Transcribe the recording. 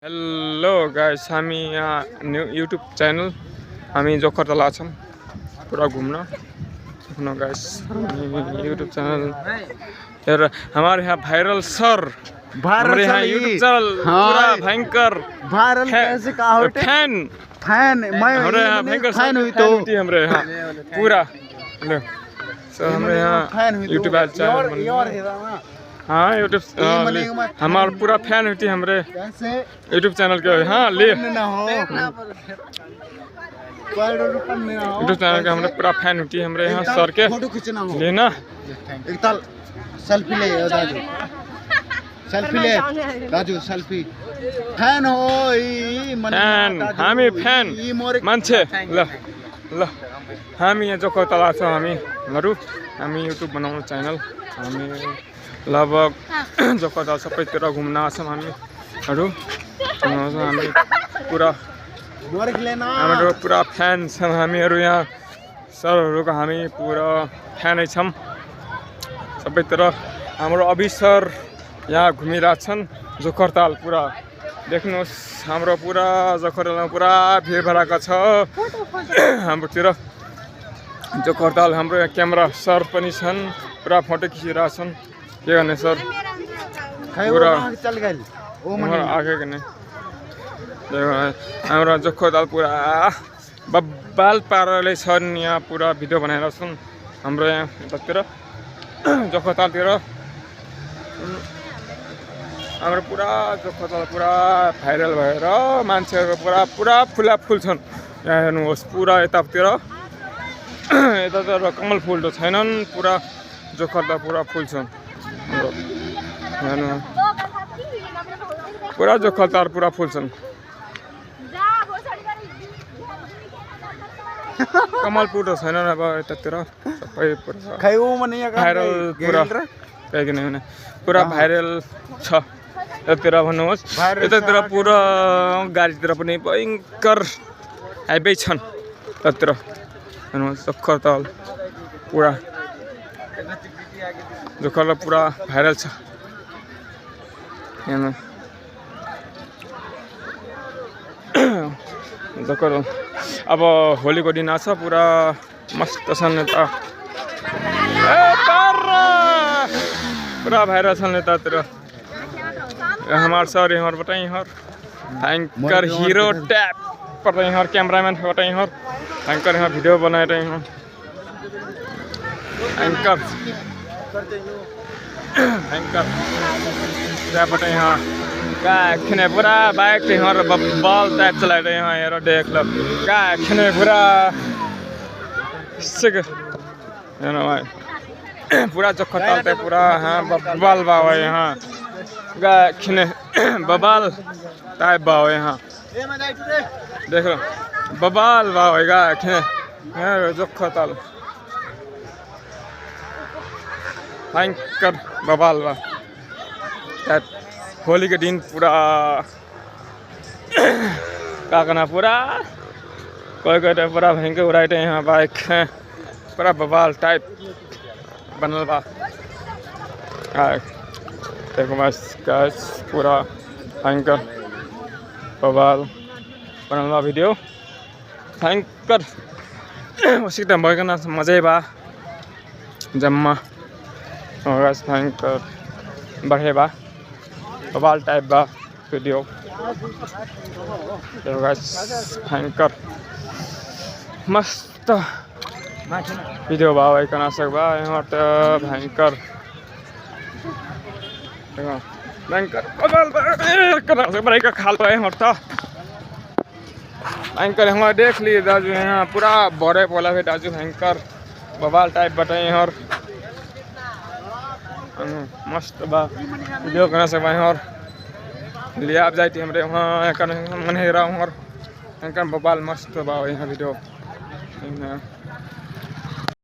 Hello guys, हामी यहाँ new YouTube channel हामी जोखरतला छौं पूरा घूमना गाइस। यूट्यूब चैनल यार हमारे यहाँ वायरल सर, हमारे यहाँ यूट्यूब चैनल पूरा भयंकर वायरल कैसे कहा होते फैन मैं हमारे यहाँ भयंकर फैन हुई तो हमारे यहाँ पूरा हमारे यहाँ यूट्यूब चैनल। हाँ यूट्यूब हमारा पूरा फैन हुई थी हमारे यूट्यूब चैनल के। हाँ ले यूट्यूब चैनल के हमारे पूरा फैन हुई थी हमारे यहाँ सर के। फोटो खींचना हो लेना एक ताल सेल्फी ले राजू, सेल्फी ले राजू, सेल्फी फैन हो फैन हामी फैन मान्छे ल ल हामी यहाँ जोखरतला छौं। हामी यूट्यूब बनाउने च्यानल हामी लगभग जोखरतला सबैतिर घुम्न आछौं। हामीहरू हामी पूरा हाम्रो पूरा फ्यान छौं। हामीहरू यहाँ सरहरूको हामी पूरा फ्यानै छौं सबैतिर। हाम्रो अभि सर यहाँ घुमिरहेछन् जोखरताल पूरा देख्नुहोस्। हाम्रो पूरा जोखरतालमा पूरा भिड भराएको छ हाम्रोतिर जोखरताल। हाम्रो यहाँ क्यामेरा सर पनि छन्, पूरा फोटो खिचिरहेछन्। के गर्ने सर पूरा आगे के नहीं हाम्रो जोखरताल पूरा बब्बाल पाराले छन्। यहाँ पूरा भिडियो बनाएर छन् हाम्रो यहाँ यतातिर जोखरतालतिर। हाम्रो पूरा जोखरताल पूरा भाइरल भएर मान्छेहरू पूरा पूरा फुला फुल छन्। यहाँ हेर्नुहोस् पूरा यतातिर कमल फुल त छैनन्, पूरा जोखरताल पूरा फुल छन्। पूरा जोखरताल पूरा फुल छन्। कमल फुल त छैनन् अब यतातिर सबै पूरा भाइरल पूरा पूरा भाइरल छ यतातिर भन्नुहोस्। यतातिर पूरा गाडीतिर पनि भयङ्कर हाइवे छन् यतातिर हेर्नुहोस्। जोखरताल पूरा जोखरताल पूरा भाइरल छ हेर्नु जोखरताल। अब होलीको दिन आछ, पूरा मस्त छन् यता पूरा भाइरल छन् यतातिर। हमार सर यहाँबाट यहाँ भयङ्कर हिरो ट्याप पर्दा यहाँ क्यामराम्यान बाट यहाँ भयङ्कर यहाँ भिडियो बनाएर यहाँ भयङ्कर त्यहाँबाट यहाँ खिने पूरा बाइक यहाँ बल टाइप चलाएर यहाँ हेर देख लो खिने पूरा पूरा जोखरताल पे पूरा हाँ बबाल भाव है यहाँ खिने बबाल टाइप भाव है यहाँ देख लो बबाल भाव है खिने जोखरताल भयङ्कर बबाल भाव टाइप। होली के दिन पूरा काकना पूरा कोई पूरा भयंकर उड़ाते यहाँ बाइक पूरा बवाल टाइप बनल बा। देखो बस गाइस पूरा भयंकर बवाल बनल बा वीडियो भयंकर उसी टाइम भयंकर मजे बा जम्मा गाइस भयंकर बढ़े बा बवाल टाइप बा वीडियो भयंकर मस्त वीडियो बा कना सकबा यहाँ तो भयंकर भयंकर बवाल खाल बा यहाँ तो भयंकर। यहाँ देख लिए दाजू यहाँ पूरा बड़े बोला है दाजू भयंकर बवाल टाइप बताए यहाँ मस्त बा वीडियो करना सकबा यहाँ लिया आप जाती हमारे वहाँ मन रहा हूँ और बबाल मस्त बा यहाँ वीडियो।